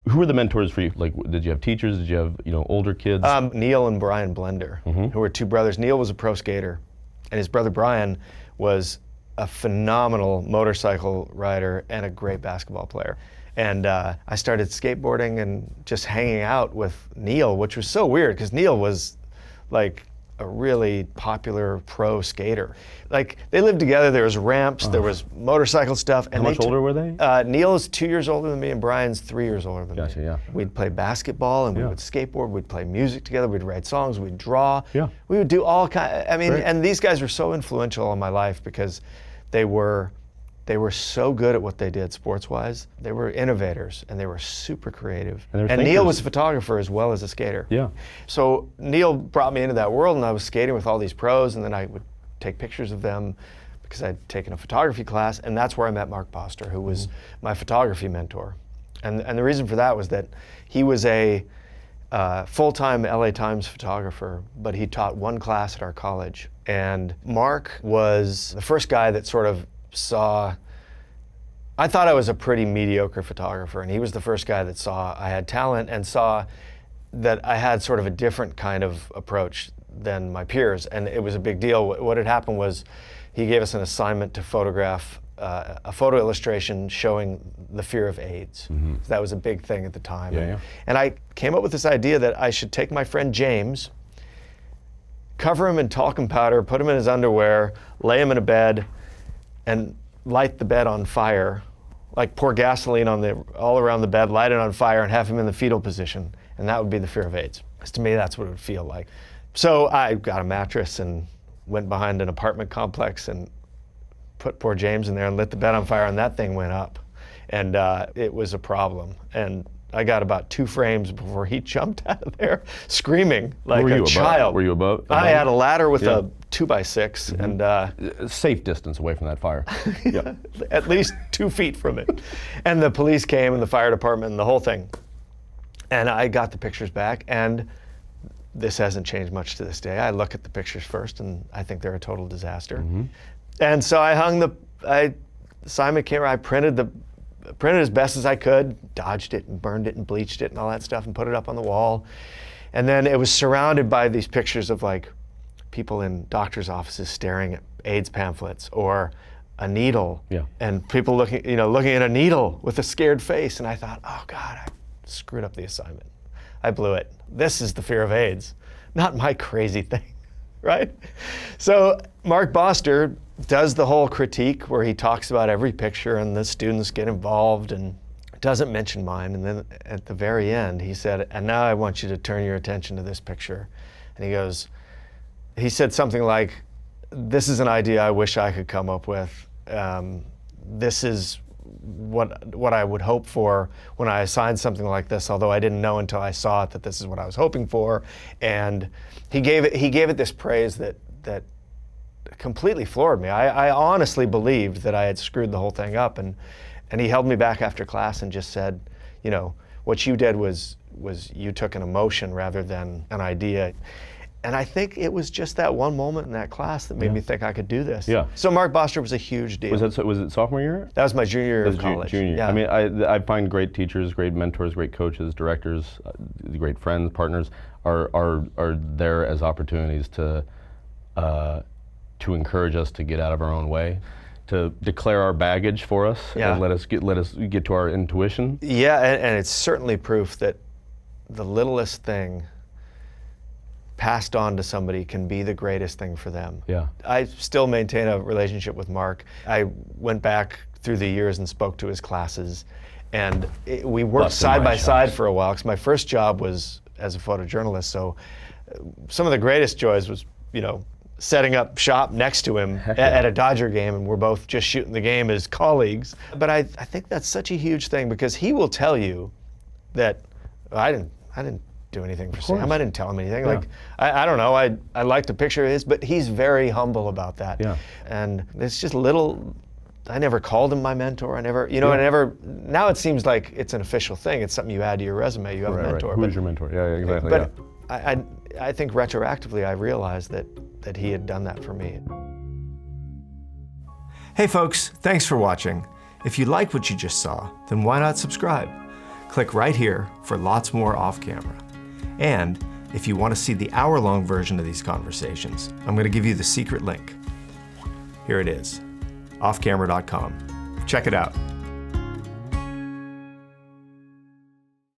Who were the mentors for you? Like, did you have teachers? Did you have, older kids? Neil and Brian Blender, who were two brothers. Neil was a pro skater, and his brother Brian was a phenomenal motorcycle rider and a great basketball player. And I started skateboarding and just hanging out with Neil, which was so weird because Neil was like a really popular pro skater. Like, they lived together, there was ramps, there was motorcycle stuff. How much older were they? Neil is 2 years older than me and Brian's 3 years older than me. Gotcha, yeah. We'd play basketball and we would skateboard, we'd play music together, we'd write songs, we'd draw. Yeah. We would do all kinds, and these guys were so influential in my life because they were so good at what they did sports-wise. They were innovators, and they were super creative. And Neil was a photographer as well as a skater. Yeah. So Neil brought me into that world, and I was skating with all these pros, and then I would take pictures of them because I'd taken a photography class, and that's where I met Mark Boster, who was my photography mentor. And the reason for that was that he was a full-time LA Times photographer, but he taught one class at our college. And Mark was the first guy that sort of I thought I was a pretty mediocre photographer, and he was the first guy that saw I had talent and saw that I had sort of a different kind of approach than my peers, and it was a big deal. What had happened was he gave us an assignment to photograph a photo illustration showing the fear of AIDS. So that was a big thing at the time. And I came up with this idea that I should take my friend James, cover him in talcum powder, put him in his underwear, lay him in a bed, and light the bed on fire, like pour gasoline all around the bed, light it on fire, and have him in the fetal position, and that would be the fear of AIDS. Because to me, that's what it would feel like. So I got a mattress and went behind an apartment complex and put poor James in there and lit the bed on fire, and that thing went up. And it was a problem. And I got about 2 frames before he jumped out of there screaming like a child. Were you above? I had a ladder with a 2x6 and safe distance away from that fire. Yeah. At least 2 feet from it. And the police came and the fire department and the whole thing. And I got the pictures back, and this hasn't changed much to this day. I look at the pictures first and I think they're a total disaster. And so I hung Simon camera, I printed as best as I could, dodged it and burned it and bleached it and all that stuff and put it up on the wall. And then it was surrounded by these pictures of like people in doctors' offices staring at AIDS pamphlets or a needle and people looking at a needle with a scared face. And I thought, oh God, I screwed up the assignment. I blew it. This is the fear of AIDS, not my crazy thing, right? So Mark Boster does the whole critique where he talks about every picture and the students get involved and doesn't mention mine. And then at the very end, he said, and now I want you to turn your attention to this picture. And he said something like, this is an idea I wish I could come up with. This is what I would hope for when I assigned something like this, although I didn't know until I saw it that this is what I was hoping for. And he gave it this praise that completely floored me. I honestly believed that I had screwed the whole thing up, and he held me back after class and just said, what you did was you took an emotion rather than an idea. And I think it was just that one moment in that class that made me think I could do this. Yeah. So Mark Boster was a huge deal. Was it sophomore year? That was my junior year of college. Junior. Yeah. I mean, I find great teachers, great mentors, great coaches, directors, great friends, partners are there as opportunities to encourage us to get out of our own way, to declare our baggage for us, and let us get to our intuition. Yeah, and it's certainly proof that the littlest thing passed on to somebody can be the greatest thing for them. Yeah. I still maintain a relationship with Mark. I went back through the years and spoke to his classes, and we worked side by side for a while, because my first job was as a photojournalist, so some of the greatest joys was, setting up shop next to him at a Dodger game, and we're both just shooting the game as colleagues. But I think that's such a huge thing, because he will tell you that I didn't do anything for Sam. I didn't tell him anything. Yeah. Like, I don't know, I liked a picture of his, but he's very humble about that. Yeah. And it's just little, I never called him my mentor. I never, now it seems like it's an official thing. It's something you add to your resume. You have a mentor. Who's your mentor? Yeah, exactly. But I think retroactively I realized that he had done that for me. Hey folks, thanks for watching. If you like what you just saw, then why not subscribe? Click right here for lots more off camera. And if you want to see the hour-long version of these conversations, I'm going to give you the secret link. Here it is, offcamera.com. Check it out.